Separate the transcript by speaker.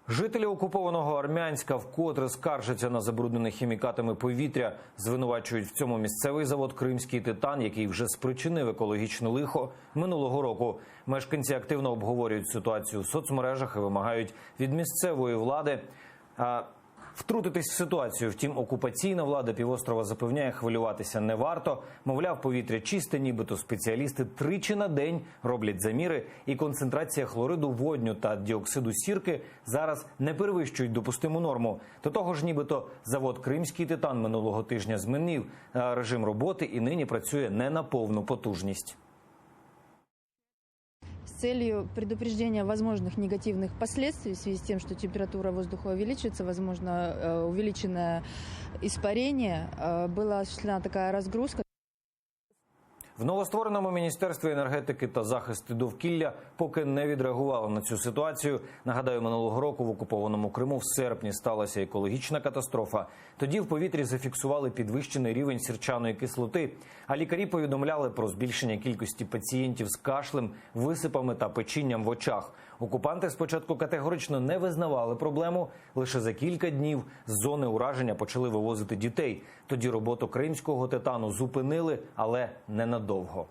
Speaker 1: Жителі окупованого Армянська вкотре скаржаться на забруднене хімікатами повітря. Звинувачують в цьому місцевий завод «Кримський титан», який вже спричинив екологічне лихо минулого року. Мешканці активно обговорюють ситуацію в соцмережах і вимагають від місцевої влади втрутитись в ситуацію. Втім, окупаційна влада півострова запевняє, хвилюватися не варто. Мовляв, повітря чисте, нібито спеціалісти тричі на день роблять заміри, і концентрація хлориду водню та діоксиду сірки зараз не перевищують допустиму норму. До того ж, нібито завод «Кримський титан» минулого тижня змінив режим роботи і нині працює не на повну потужність.
Speaker 2: С целью предупреждения возможных негативных последствий в связи с тем, что температура воздуха увеличится, возможно, увеличенное испарение, была осуществлена такая разгрузка.
Speaker 1: В новоствореному Міністерстві енергетики та захисту довкілля поки не відреагували на цю ситуацію. Нагадаю, минулого року в окупованому Криму в серпні сталася екологічна катастрофа. Тоді в повітрі зафіксували підвищений рівень сірчаної кислоти, а лікарі повідомляли про збільшення кількості пацієнтів з кашлем, висипами та печінням в очах. Окупанти спочатку категорично не визнавали проблему. Лише за кілька днів з зони ураження почали вивозити дітей. Тоді роботу «Кримського титану» зупинили, але ненадовго.